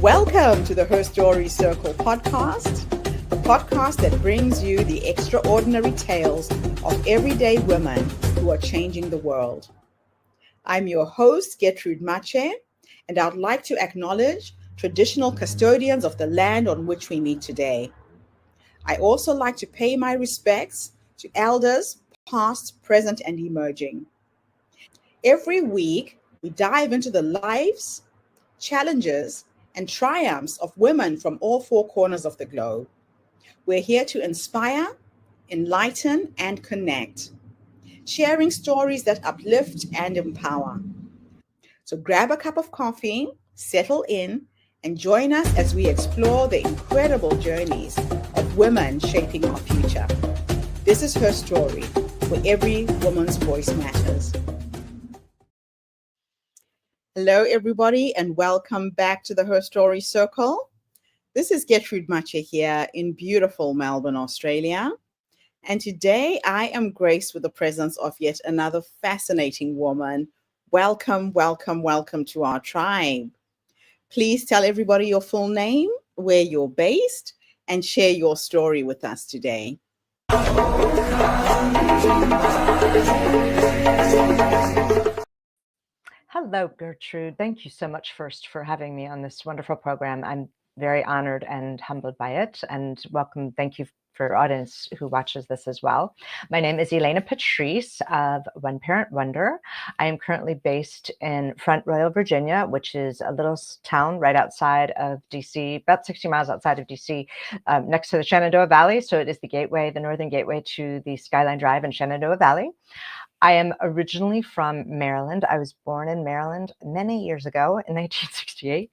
Welcome to the Her Story Circle podcast, the podcast that brings you the extraordinary tales of everyday women who are changing the world. I'm your host, Gertrude Mache, and I'd like to acknowledge traditional custodians of the land on which we meet today. I also like to pay my respects to elders, past, present, and emerging. Every week, we dive into the lives, challenges, and triumphs of women from all four corners of the globe. We're here to inspire, enlighten, and connect, sharing stories that uplift and empower. So grab a cup of coffee, settle in, and join us as we explore the incredible journeys of women shaping our future. This is Her Story, where every woman's voice matters. Hello, everybody, and welcome back to the Her Story Circle. This is Gertrude Mache here in beautiful Melbourne, Australia. And today I am graced with the presence of yet another fascinating woman. Welcome, welcome, welcome to our tribe. Please tell everybody your full name, where you're based, and share your story with us today. Hello, Gertrude. Thank you so much first for having me on this wonderful program. I'm very honored and humbled by it, and welcome. Thank you for audience who watches this as well. My name is Elena Patrice of One Parent Wonder. I am currently based in Front Royal, Virginia, which is a little town right outside of DC, about 60 miles outside of DC, next to the Shenandoah Valley. So it is the gateway, the northern gateway to the Skyline Drive in Shenandoah Valley. I am originally from Maryland. I was born in Maryland many years ago in 1968.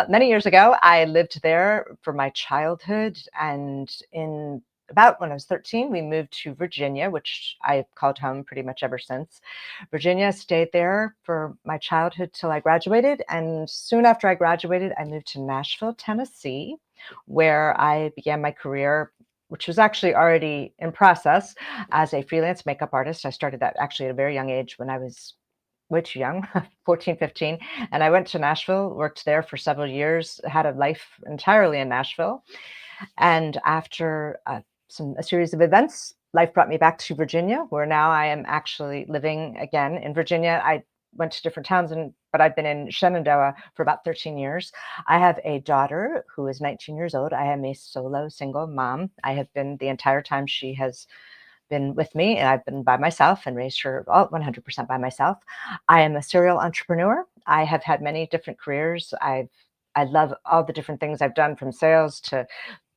Many years ago, I lived there for my childhood. And in about when I was 13, we moved to Virginia, which I've called home pretty much ever since. Virginia, stayed there for my childhood till I graduated. And soon after I graduated, I moved to Nashville, Tennessee, where I began my career, which was actually already in process as a freelance makeup artist. I started that actually at a very young age when I was way too young, 14, 15. And I went to Nashville, worked there for several years, had a life entirely in Nashville. And after a series of events, life brought me back to Virginia, where now I am actually living again in Virginia. I went to different towns, but I've been in Shenandoah for about 13 years. I have a daughter who is 19 years old. I am a solo single mom. I have been the entire time she has been with me, and I've been by myself and raised her 100% by myself. I am a serial entrepreneur. I have had many different careers. I love all the different things I've done, from sales to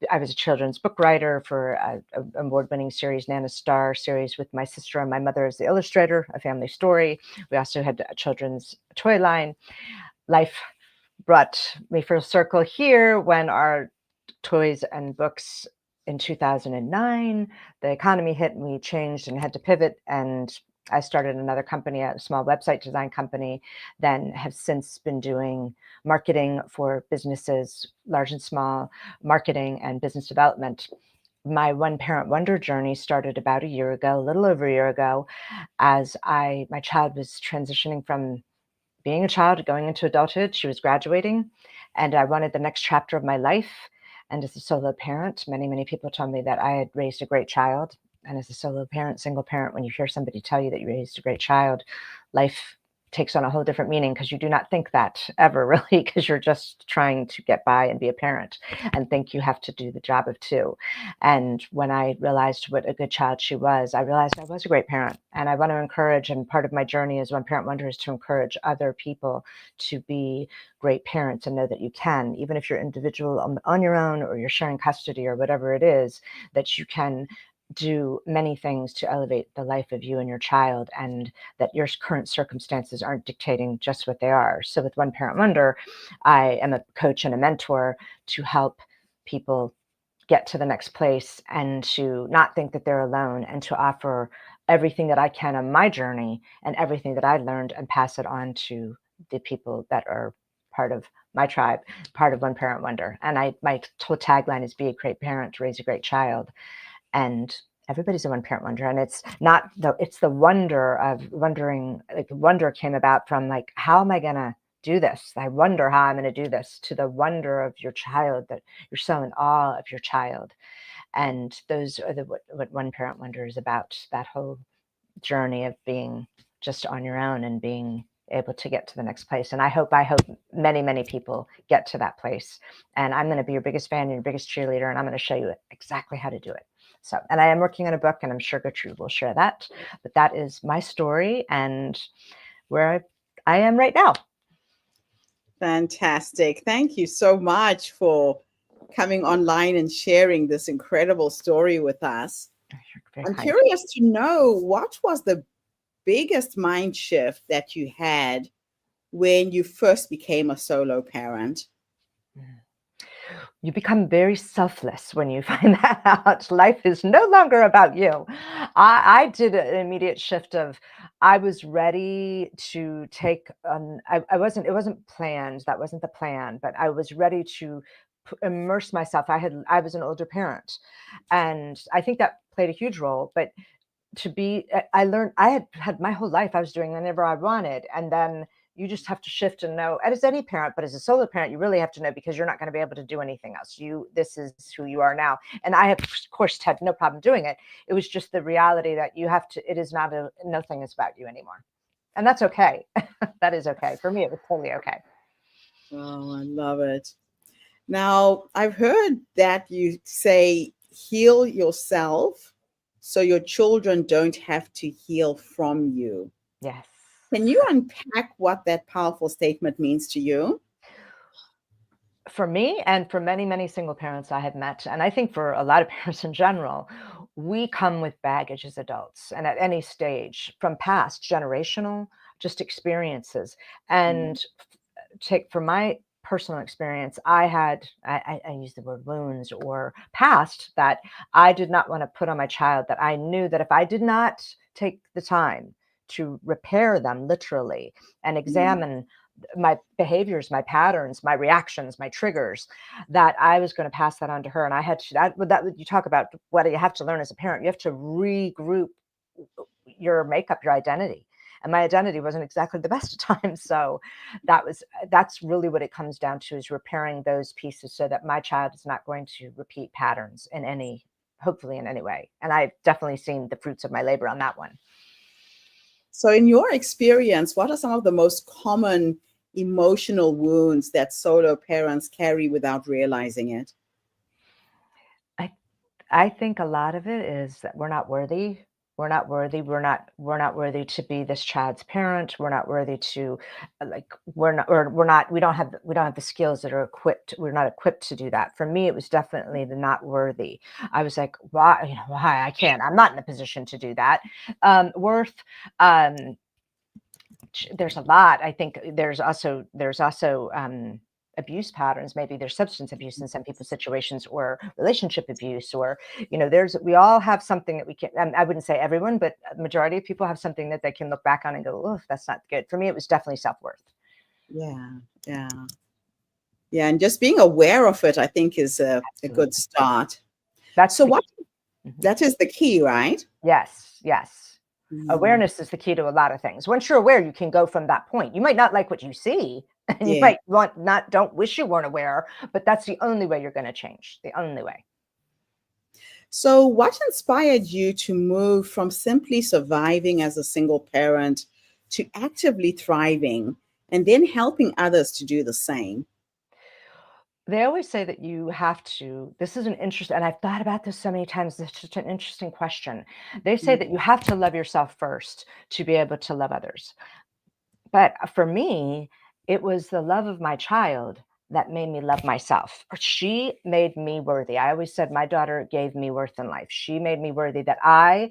I was a children's book writer for an award-winning series, Nana Star series, with my sister and my mother as the illustrator, A Family Story. We also had a children's toy line. Life brought me full circle here when our toys and books in 2009, the economy hit and we changed and had to pivot. And I started another company, a small website design company, then have since been doing marketing for businesses, large and small, marketing and business development. My One Parent Wonder journey started about a year ago, a little over a year ago, as my child was transitioning from being a child going into adulthood. She was graduating, and I wanted the next chapter of my life. And as a solo parent, many people told me that I had raised a great child. And as a solo parent, single parent, when you hear somebody tell you that you raised a great child, life takes on a whole different meaning, because you do not think that ever, really, because you're just trying to get by and be a parent and think you have to do the job of two. And when I realized what a good child she was, I realized I was a great parent. And I want to encourage, and part of my journey as One Parent Wonder is to encourage other people to be great parents and know that you can, even if you're individual on your own, or you're sharing custody or whatever it is, that you can do many things to elevate the life of you and your child, and that your current circumstances aren't dictating just what they are. So with One Parent Wonder, I am a coach and a mentor to help people get to the next place and to not think that they're alone, and to offer everything that I can on my journey and everything that I learned and pass it on to the people that are part of my tribe, part of One Parent Wonder. And my whole tagline is be a great parent to raise a great child. And everybody's a one parent wonder. And it's not it's the wonder of wondering, like wonder came about from like, how am I going to do this. I wonder how I'm going to do this, to the wonder of your child, that you're so in awe of your child. And those are what One Parent Wonder is about, that whole journey of being just on your own and being able to get to the next place. And I hope many, many people get to that place. And I'm going to be your biggest fan and your biggest cheerleader, and I'm going to show you exactly how to do it. So, and I am working on a book, and I'm sure Gertrude will share that. But that is my story and where I am right now. Fantastic. Thank you so much for coming online and sharing this incredible story with us. I'm curious to know, what was the biggest mind shift that you had when you first became a solo parent? You become very selfless when you find that out. Life is no longer about you. I did an immediate shift of, I was ready to take it wasn't planned. That wasn't the plan, but I was ready to immerse myself. I was an older parent, and I think that played a huge role. But I learned, I had my whole life, I was doing whenever I wanted. And then you just have to shift and know, as any parent, but as a solo parent, you really have to know, because you're not going to be able to do anything else. This is who you are now. And I have, of course, had no problem doing it. It was just the reality that it is not nothing is about you anymore. And that's okay. That is okay. For me, it was totally okay. Oh, I love it. Now, I've heard that you say, heal yourself so your children don't have to heal from you. Yes. Can you unpack what that powerful statement means to you? For me, and for many, many single parents I have met, and I think for a lot of parents in general, we come with baggage as adults, and at any stage, from past generational just experiences. And for my personal experience, I use the word wounds or past that I did not want to put on my child, that I knew that if I did not take the time to repair them literally and examine my behaviors, my patterns, my reactions, my triggers, that I was going to pass that on to her. And I had to, that you talk about what you have to learn as a parent, you have to regroup your makeup, your identity. And my identity wasn't exactly the best at times. So that's really what it comes down to, is repairing those pieces so that my child is not going to repeat patterns hopefully in any way. And I've definitely seen the fruits of my labor on that one. So in your experience, what are some of the most common emotional wounds that solo parents carry without realizing it? I think a lot of it is that we're not worthy. We're not worthy. We're not worthy to be this child's parent. We're not worthy to, we don't have the skills that are equipped. We're not equipped to do that. For me, it was definitely the not worthy. I was like, why, why I can't, I'm not in a position to do that. Worth, there's a lot. I think there's also abuse patterns. Maybe there's substance abuse in some people's situations, or relationship abuse, or we all have something that we can, I wouldn't say everyone, but the majority of people have something that they can look back on and go, oh, that's not good. For me, it was definitely self-worth. Yeah, and just being aware of it, I think, is a good start. That is the key, right? Yes. Awareness is the key to a lot of things. Once you're aware, you can go from that point. You might not like what you see, and you might don't wish you weren't aware, but that's the only way you're going to change. The only way. So what inspired you to move from simply surviving as a single parent to actively thriving and then helping others to do the same? They always say that you have to, this is an interesting, and I've thought about this so many times, it's just an interesting question. They say that you have to love yourself first to be able to love others. But for me, it was the love of my child that made me love myself. She made me worthy. I always said my daughter gave me worth in life. She made me worthy, that I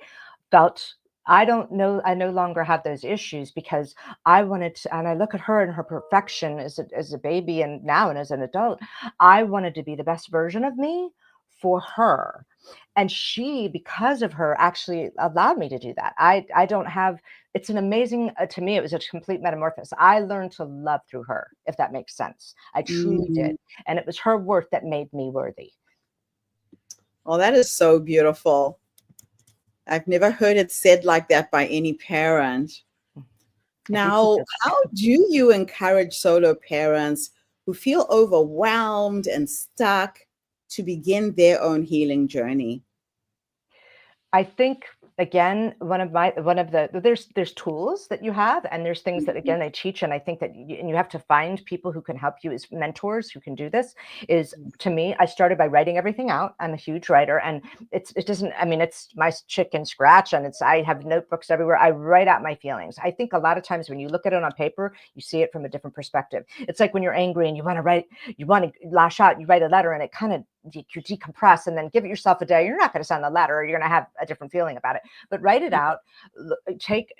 felt, I no longer have those issues, because I wanted to, and I look at her and her perfection as a baby, and now and as an adult, I wanted to be the best version of me for her. And she, because of her, actually allowed me to do that. I don't have, it's an amazing, to me, it was a complete metamorphosis. I learned to love through her, if that makes sense. I truly did. And it was her worth that made me worthy. Oh, that is so beautiful. I've never heard it said like that by any parent. I do keep Now, those. how do you encourage solo parents who feel overwhelmed and stuck to begin their own healing journey? I think again, one of the there's tools that you have, and there's things that Mhm. again they teach, and I think that and you have to find people who can help you as mentors who can do this. Is to me, I started by writing everything out. I'm a huge writer, and it doesn't. I mean, it's my chicken scratch, and it's I have notebooks everywhere. I write out my feelings. I think a lot of times when you look at it on paper, you see it from a different perspective. It's like when you're angry and you want to lash out, you write a letter, and it kind of you decompress and then give it yourself a day. You're not going to send a letter, or you're going to have a different feeling about it. But write it out.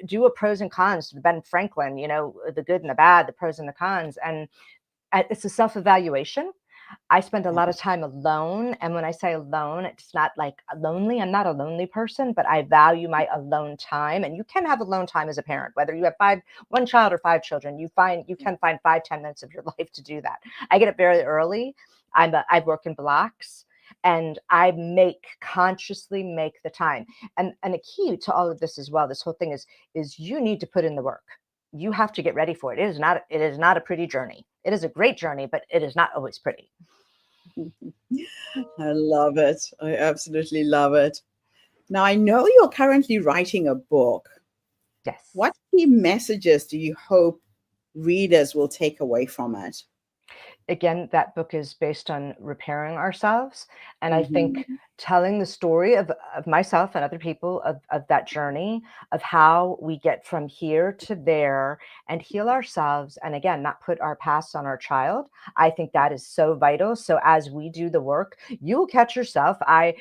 Do a pros and cons to Ben Franklin. The good and the bad, the pros and the cons, and it's a self-evaluation. I spend a lot of time alone. And when I say alone, it's not like lonely. I'm not a lonely person, but I value my alone time. And you can have alone time as a parent, whether you have one child or five children, you can find 5-10 minutes of your life to do that. I get up very early. I work in blocks, and I consciously make the time. And a key to all of this as well, this whole thing is you need to put in the work. You have to get ready for it. It is not a pretty journey. It is a great journey, but it is not always pretty. I love it. I absolutely love it. Now, I know you're currently writing a book. Yes. What key messages do you hope readers will take away from it? Again, that book is based on repairing ourselves. And I think Mhm. telling the story of myself and other people of that journey of how we get from here to there and heal ourselves. And again, not put our past on our child. I think that is so vital. So as we do the work, you will catch yourself. I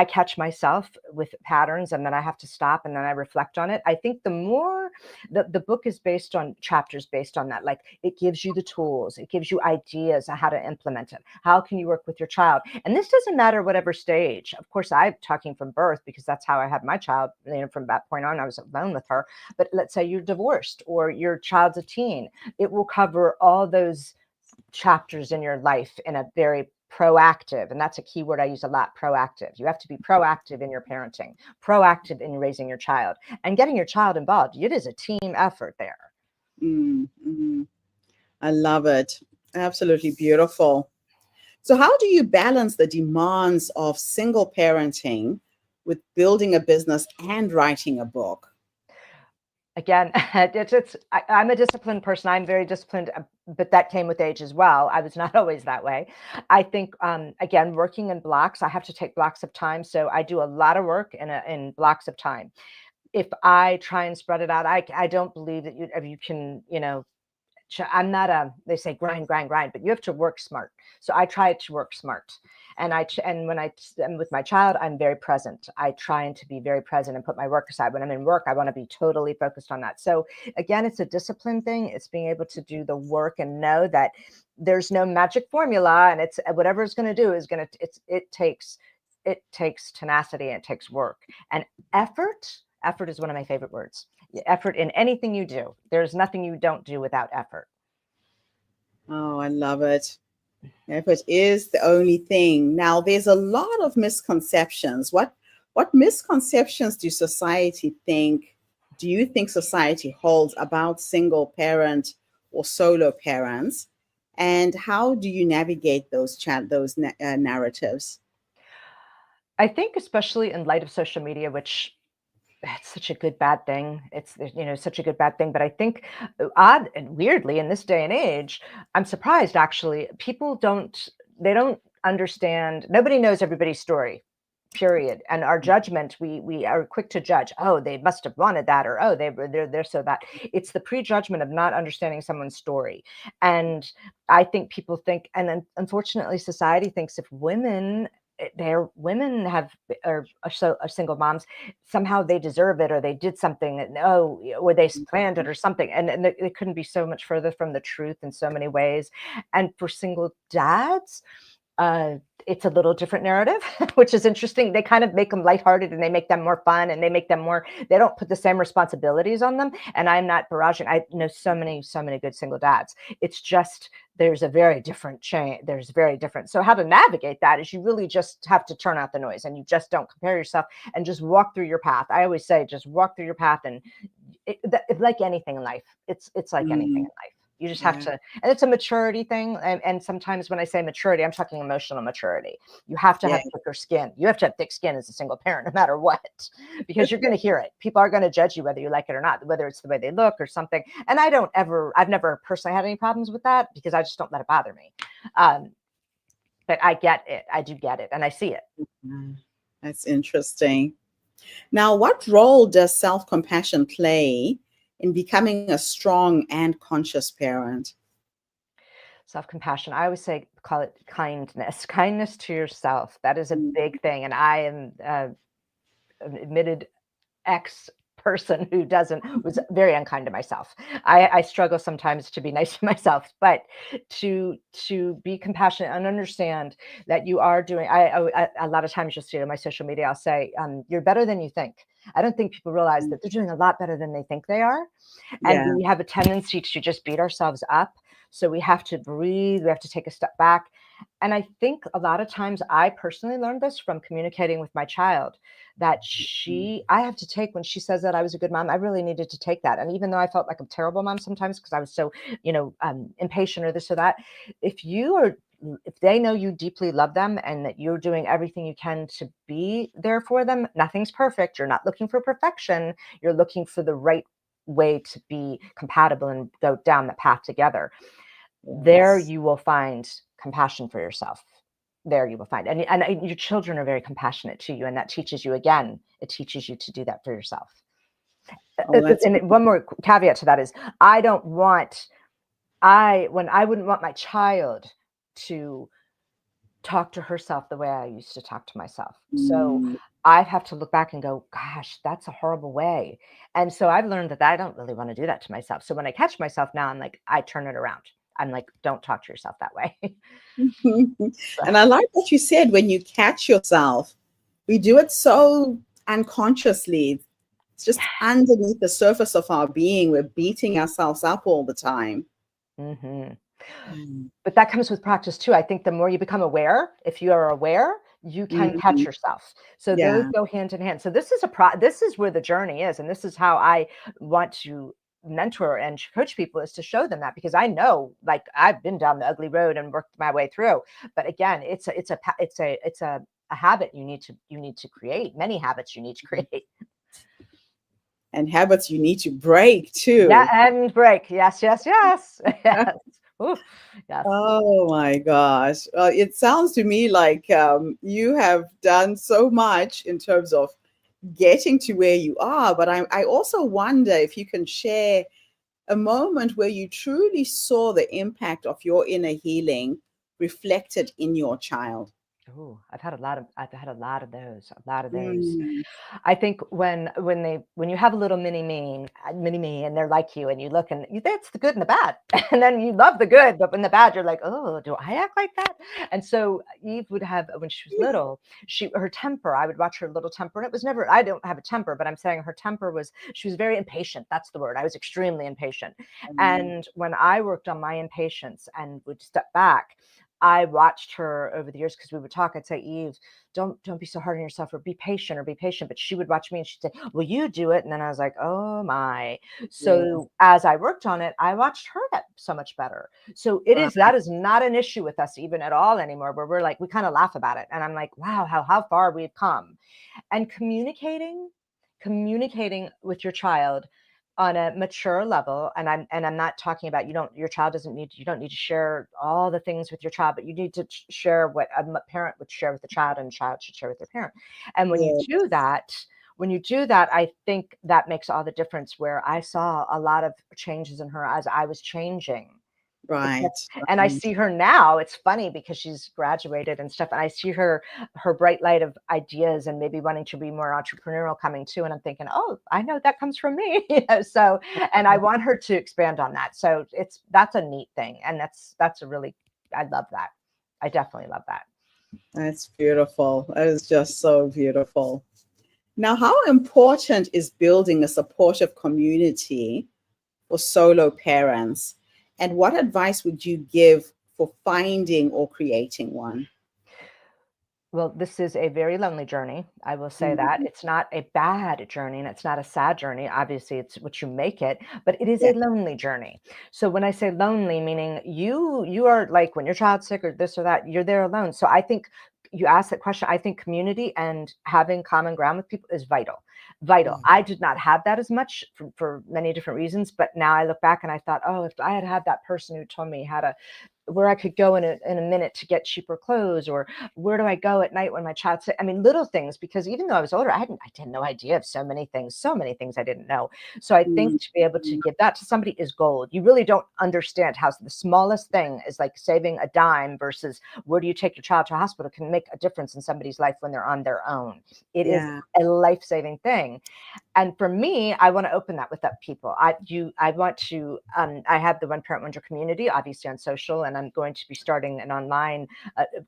catch myself with patterns, and then I have to stop and then I reflect on it. I think the book is based on chapters based on that. Like it gives you the tools, it gives you ideas on how to implement it. How can you work with your child? And this doesn't matter whatever stage. Of course, I'm talking from birth because that's how I had my child. From that point on, I was alone with her. But let's say you're divorced or your child's a teen. It will cover all those chapters in your life in a very proactive, and that's a key word I use a lot, proactive. You have to be proactive in your parenting, proactive in raising your child and getting your child involved. It is a team effort there. Mm-hmm. I love it. Absolutely beautiful. So, how do you balance the demands of single parenting with building a business and writing a book? Again, I'm a disciplined person. I'm very disciplined, but that came with age as well. I was not always that way. I think, again, working in blocks, I have to take blocks of time. So I do a lot of work in blocks of time. If I try and spread it out, I don't believe that you can, I'm not they say grind, grind, grind, but you have to work smart. So I try to work smart. And when am with my child, I'm very present. I try to be very present and put my work aside. When I'm in work, I want to be totally focused on that. So again, it's a discipline thing. It's being able to do the work and know that there's no magic formula, and it's whatever it's going to do is going to, it takes tenacity, and it takes work and effort. Effort is one of my favorite words. Effort in anything you do. There's nothing you don't do without effort. Oh, I love it. Effort is the only thing. Now, there's a lot of misconceptions. What misconceptions do you think society holds about single parent or solo parents? And how do you navigate those narratives? I think especially in light of social media, which it's such a good bad thing. It's such a good bad thing. But I think odd and weirdly in this day and age, I'm surprised actually. People don't understand. Nobody knows everybody's story. Period. And our judgment, we are quick to judge. Oh, they must have wanted that, or oh, they're so that. It's the prejudgment of not understanding someone's story. And I think people think, and then unfortunately, society thinks if women have are single moms, somehow they deserve it, or they did something that no, or they planned it or something, and it couldn't be so much further from the truth in so many ways. And for single dads, uh, it's a little different narrative, which is interesting. They kind of make them lighthearted, and they make them more fun, and they don't put the same responsibilities on them. And I'm not barraging. I know so many good single dads. It's just there's a very different chain. There's very different. So how to navigate that is you really just have to turn out the noise, and you just don't compare yourself and just walk through your path. I always say, just walk through your path, and like anything in life, it's like anything in life. You just have to, and it's a maturity thing. And sometimes when I say maturity, I'm talking emotional maturity. You have to have thicker skin. You have to have thick skin as a single parent, no matter what, because you're going to hear it. People are going to judge you whether you like it or not, whether it's the way they look or something. And I've never personally had any problems with that because I just don't let it bother me. But I get it. I do get it. And I see it. That's interesting. Now, what role does self-compassion play in becoming a strong and conscious parent? Self-compassion. I always say, call it kindness to yourself. That is a big thing. And I am an admitted person who was very unkind to myself. I struggle sometimes to be nice to myself, but to be compassionate and understand that you are doing, I a lot of times you'll see it on my social media, I'll say, you're better than you think. I don't think people realize that they're doing a lot better than they think they are. And we have a tendency to just beat ourselves up. So we have to breathe, we have to take a step back. And I think a lot of times I personally learned this from communicating with my child, that I have to take, when she says that I was a good mom, I really needed to take that. And even though I felt like a terrible mom sometimes because I was so, impatient or this or that, if they know you deeply love them and that you're doing everything you can to be there for them, nothing's perfect. You're not looking for perfection. You're looking for the right way to be compatible and go down the path together. There you will find compassion for yourself. There you will find, and your children are very compassionate to you, and that teaches you, again, it teaches you to do that for yourself. And one more caveat to that is, I wouldn't want my child to talk to herself the way I used to talk to myself. So I have to look back and go, gosh, that's a horrible way. And so I've learned that I don't really want to do that to myself. So when I catch myself now, I'm like, I turn it around. I'm like, don't talk to yourself that way. And I like what you said, when you catch yourself, we do it so unconsciously. It's just underneath the surface of our being. We're beating ourselves up all the time. But that comes with practice too. I think the more you become aware, if you are aware, you can catch yourself. So those go hand in hand. So this is where the journey is. And this is how I want to mentor and coach people, is to show them that, because I know, like, I've been down the ugly road and worked my way through. But again, it's a habit you need to create. Many habits you need to create. And habits you need to break too. Yeah, and break. Yes. Yes. Ooh, yes. Oh my gosh. It sounds to me like you have done so much in terms of getting to where you are. But I also wonder if you can share a moment where you truly saw the impact of your inner healing reflected in your child. Oh, I've had a lot of those. I think when you have a little mini me, and they're like you, and you look, and that's the good and the bad, and then you love the good, but when the bad, you're like, oh, do I act like that? And so Eve would have, when she was little, her temper, I would watch her little temper, and it was never, I don't have a temper, but I'm saying her temper she was very impatient. That's the word. I was extremely impatient. And when I worked on my impatience and would step back, I watched her over the years, because we would talk. I'd say, Eve, don't be so hard on yourself, or be patient. But she would watch me and she'd say, well, you do it. And then I was like, oh my. So as I worked on it, I watched her get so much better. So that is not an issue with us even at all anymore, where we're like, we kind of laugh about it. And I'm like, wow, how far we've come. And communicating with your child on a mature level, and I'm not talking about, you don't need to share all the things with your child, but you need to share what a parent would share with the child, and a child should share with their parent. And when you do that, I think that makes all the difference, where I saw a lot of changes in her as I was changing. Right. And I see her now. It's funny because she's graduated and stuff, and I see her bright light of ideas and maybe wanting to be more entrepreneurial coming too. And I'm thinking, oh, I know that comes from me. So, and I want her to expand on that. So that's a neat thing. And I love that. I definitely love that. That's beautiful. That is just so beautiful. Now, how important is building a supportive community for solo parents? And what advice would you give for finding or creating one? Well, this is a very lonely journey. I will say that. Mhm. It's not a bad journey and it's not a sad journey. Obviously, it's what you make it, but it is Yeah. a lonely journey. So when I say lonely, meaning you are like when your child's sick or this or that, you're there alone. So I think you asked that question. I think community and having common ground with people is vital. Vital. Yeah. I did not have that as much for many different reasons, but now I look back and I thought, oh, if I had had that person who told me how to where I could go in a minute to get cheaper clothes, or where do I go at night when my child's sick? I mean, little things, because even though I was older, I had no idea of so many things I didn't know. So I think Mhm. to be able to give that to somebody is gold. You really don't understand how the smallest thing is like saving a dime versus where do you take your child to a hospital can make a difference in somebody's life when they're on their own. It is Yeah. a life-saving thing. And for me, I want to open that with up people. I want to I have the One Parent Wonder community, obviously on social, and I'm going to be starting an online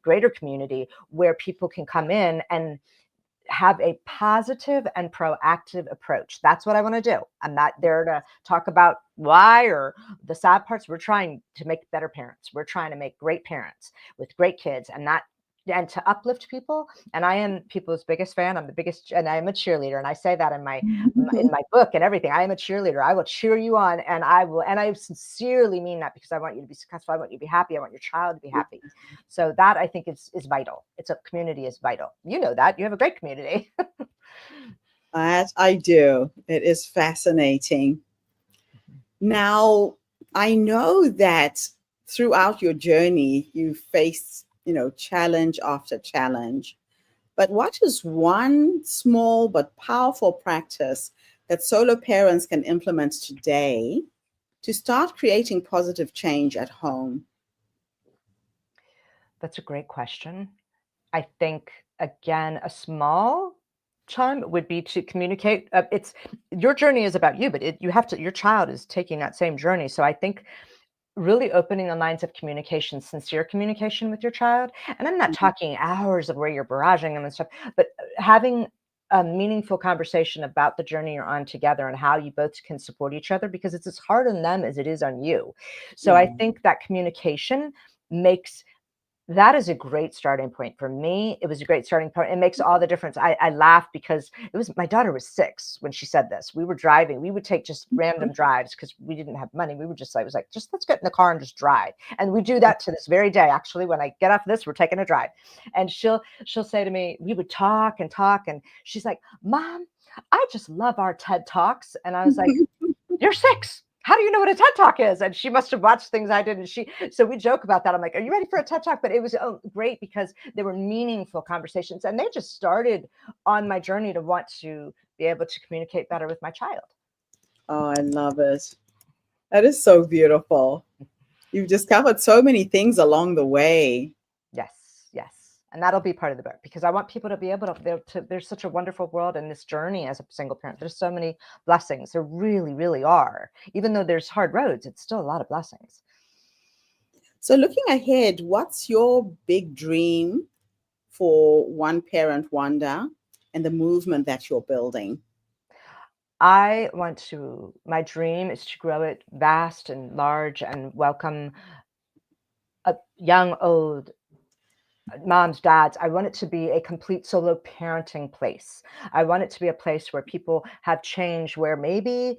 greater community where people can come in and have a positive and proactive approach. That's what I want to do. I'm not there to talk about why or the sad parts. We're trying to make better parents. We're trying to make great parents with great kids and to uplift people. And I am people's biggest fan. I'm the biggest, and I am a cheerleader. And I say that in my book and everything. I am a cheerleader. I will cheer you on, and I sincerely mean that because I want you to be successful. I want you to be happy. I want your child to be happy. So that I think is vital. It's a community is vital. You know that. You have a great community. That I do. It is fascinating. Now, I know that throughout your journey, you faced, challenge after challenge. But what is one small but powerful practice that solo parents can implement today to start creating positive change at home? That's a great question. I think again, a small chime would be to communicate. It's your journey is about you, but you have to. Your child is taking that same journey. So I think really opening the lines of communication, sincere communication with your child. And I'm not Mhm. talking hours of where you're barraging them and stuff, but having a meaningful conversation about the journey you're on together and how you both can support each other because it's as hard on them as it is on you. So I Yeah. think that communication makes that is a great starting point for me. It was a great starting point. It makes all the difference. I laugh because it was my daughter was 6 when she said this. We were driving. We would take just random drives because we didn't have money. We were just I was like, just let's get in the car and just drive. And we do that to this very day. Actually, when I get off this, we're taking a drive. And she'll say to me, we would talk and talk, and she's like, Mom, I just love our TED Talks. And I was like, you're 6. How do you know what a TED Talk is? And she must have watched things I didn't. So we joke about that. I'm like, are you ready for a TED Talk? But it was great because there were meaningful conversations and they just started on my journey to want to be able to communicate better with my child. Oh, I love it. That is so beautiful. You've discovered so many things along the way. Yes, yes. And that'll be part of the book because I want people to be able there's such a wonderful world in this journey as a single parent. There's so many blessings. There really, really are. Even though there's hard roads, it's still a lot of blessings. So, looking ahead, what's your big dream for One Parent Wonder and the movement that you're building? My dream is to grow it vast and large and welcome a young, old, moms, dads. I want it to be a complete solo parenting place. I want it to be a place where people have change, where maybe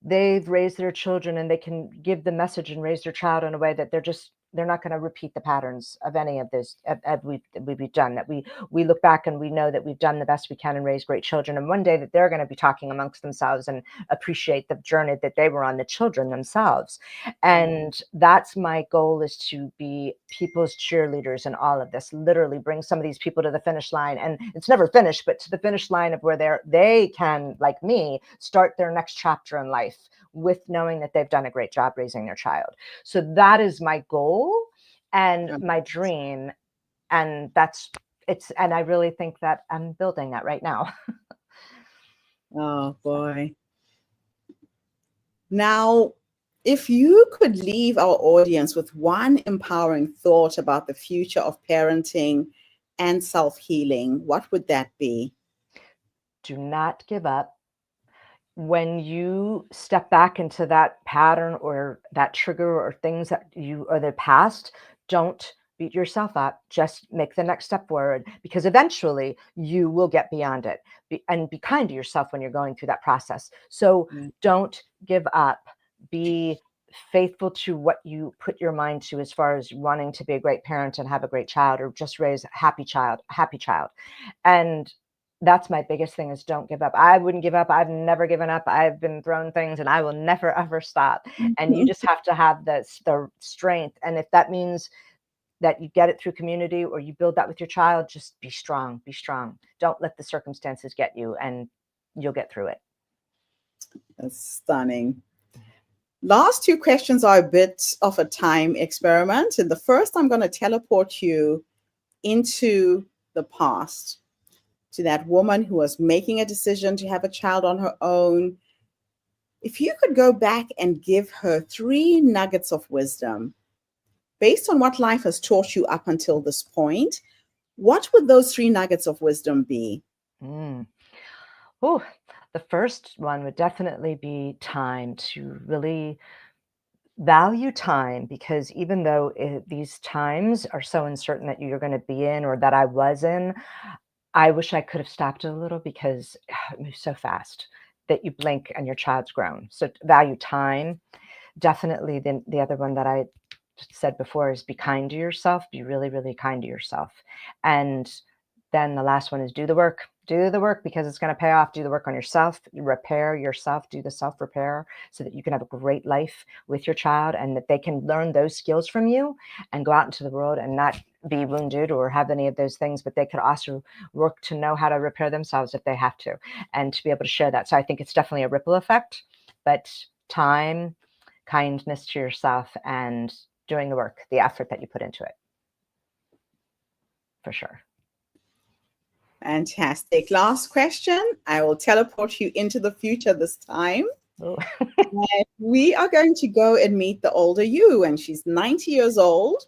they've raised their children and they can give the message and raise their child in a way that they're not going to repeat the patterns of any of this we've done that we look back and we know that we've done the best we can and raised great children, and one day that they're going to be talking amongst themselves and appreciate the journey that they were on, the children themselves. And that's my goal, is to be people's cheerleaders in all of this, literally bring some of these people to the finish line, and it's never finished, but to the finish line of where they can, like me, start their next chapter in life with knowing that they've done a great job raising their child. So that is my goal and Um, my dream. And and I really think that I'm building that right now. Oh, boy. Now, if you could leave our audience with one empowering thought about the future of parenting and self healing, what would that be? Do not give up. When you step back into that pattern or that trigger or things that you or the past, don't beat yourself up, just make the next step forward, because eventually you will get beyond it. And be kind to yourself when you're going through that process. So Yeah. don't give up. Be faithful to what you put your mind to as far as wanting to be a great parent and have a great child, or just raise a happy child. And that's my biggest thing, is don't give up. I wouldn't give up. I've never given up. I've been thrown things and I will never, ever stop. And you Mhm. just have to have the strength. And if that means that you get it through community, or you build that with your child, just be strong, be strong. Don't let the circumstances get you, and you'll get through it. That's stunning. Last two questions are a bit of a time experiment. And the first, I'm going to teleport you into the past, to that woman who was making a decision to have a child on her own. If you could go back and give her 3 nuggets of wisdom based on what life has taught you up until this point, what would those 3 nuggets of wisdom be? Mm. Oh, the first one would definitely be time, to really value time, because even though these times are so uncertain that you're going to be in, or that I was in, I wish I could have stopped it a little, because it moves so fast that you blink and your child's grown. So value time. Definitely the other one that I said before is be kind to yourself. Be really, really kind to yourself. And then the last one is do the work. Do the work, because it's going to pay off. Do the work on yourself. Repair yourself. Do the self-repair, so that you can have a great life with your child, and that they can learn those skills from you and go out into the world and not be wounded or have any of those things, but they could also work to know how to repair themselves if they have to, and to be able to share that. So I think it's definitely a ripple effect, but time, kindness to yourself, and doing the work, the effort that you put into it, for sure. Fantastic. Last question. I will teleport you into the future this time. Ooh. And we are going to go and meet the older you, and she's 90 years old.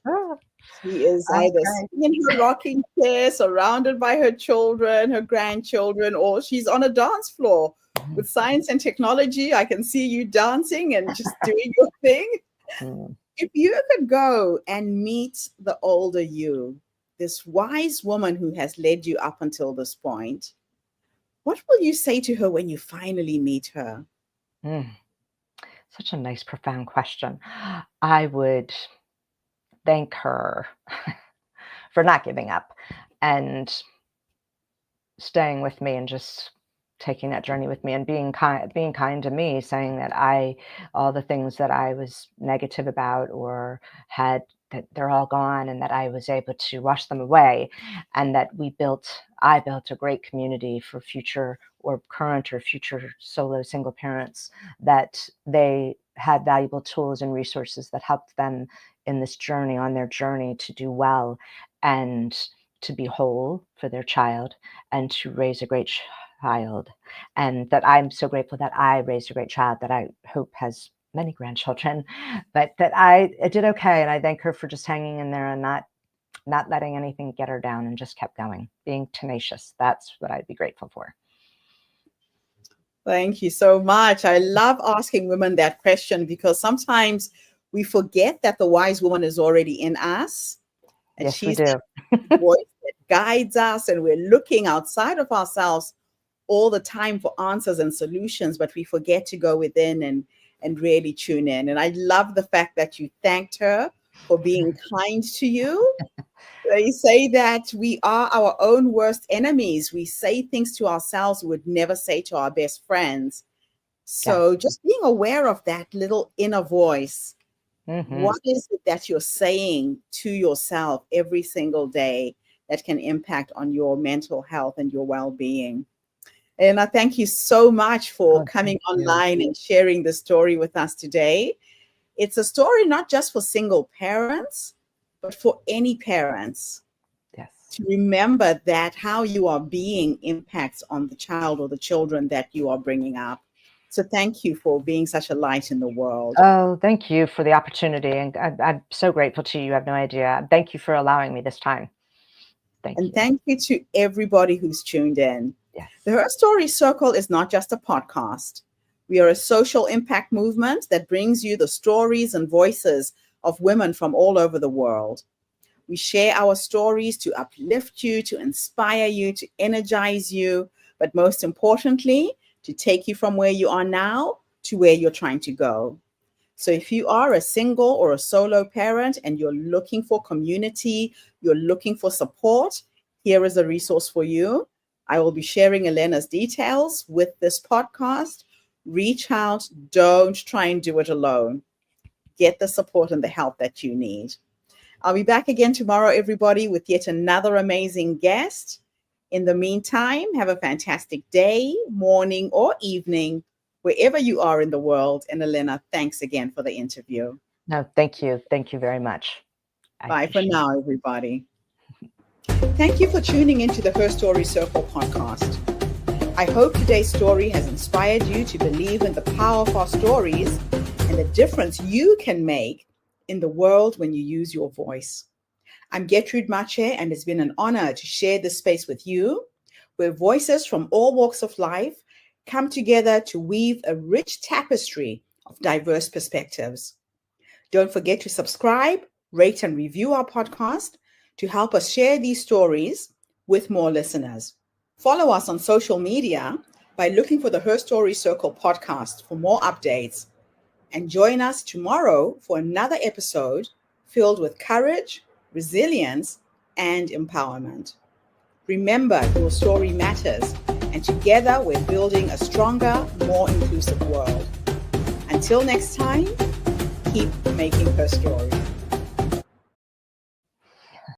She is either Okay. sitting in her rocking chair, surrounded by her children, her grandchildren, or she's on a dance floor. With science and technology, I can see you dancing and just doing your thing. Mm. If you could go and meet the older you, this wise woman who has led you up until this point, what will you say to her when you finally meet her? Mm. Such a nice, profound question. I would thank her for not giving up and staying with me, and just taking that journey with me, and being kind to me, saying that all the things that I was negative about or had, that they're all gone, and that I was able to wash them away, and that I built a great community for future or current or future solo single parents, that they had valuable tools and resources that helped them in this journey, on their journey to do well, and to be whole for their child, and to raise a great child. And that I'm so grateful that I raised a great child, that I hope has many grandchildren, but that I did okay. And I thank her for just hanging in there and not letting anything get her down, and just kept going, being tenacious. That's what I'd be grateful for. Thank you so much. I love asking women that question, because sometimes we forget that the wise woman is already in us, and Yes, we she's do. that voice that guides us, and we're looking outside of ourselves all the time for answers and solutions, but we forget to go within and really tune in. And I love the fact that you thanked her for being kind to you. They say that we are our own worst enemies. We say things to ourselves we would never say to our best friends. Yes. So just being aware of that little inner voice. Hmm. What is it that you're saying to yourself every single day that can impact on your mental health and your well-being? And I thank you so much for Oh, coming thank you. online and sharing the story with us today. It's a story not just for single parents, but for any parents, Yes. to remember that how you are being impacts on the child or the children that you are bringing up. So thank you for being such a light in the world. Oh, thank you for the opportunity. And I'm so grateful to you. You have no idea. Thank you for allowing me this time. Thank And you. thank you to everybody who's tuned in. Yes. The Her Story Circle is not just a podcast. We are a social impact movement that brings you the stories and voices of women from all over the world. We share our stories to uplift you, to inspire you, to energize you, but most importantly, to take you from where you are now to where you're trying to go. So if you are a single or a solo parent and you're looking for community, you're looking for support, here is a resource for you. I will be sharing Elena's details with this podcast. Reach out. Don't try and do it alone. Get the support and the help that you need. I'll be back again tomorrow, everybody, with yet another amazing guest. In the meantime, have a fantastic day, morning, or evening, wherever you are in the world. And Elena, thanks again for the interview. No, thank you. Thank you very much. Bye for now, everybody. Thank you for tuning into the Her Story Circle podcast. I hope today's story has inspired you to believe in the power of our stories and the difference you can make in the world when you use your voice. I'm Gertrude Mache, and it's been an honor to share this space with you, where voices from all walks of life come together to weave a rich tapestry of diverse perspectives. Don't forget to subscribe, rate, and review our podcast to help us share these stories with more listeners. Follow us on social media by looking for the Her Story Circle podcast for more updates. And join us tomorrow for another episode filled with courage, resilience, and empowerment. Remember, your story matters, and together we're building a stronger, more inclusive world. Until next time, keep making her story.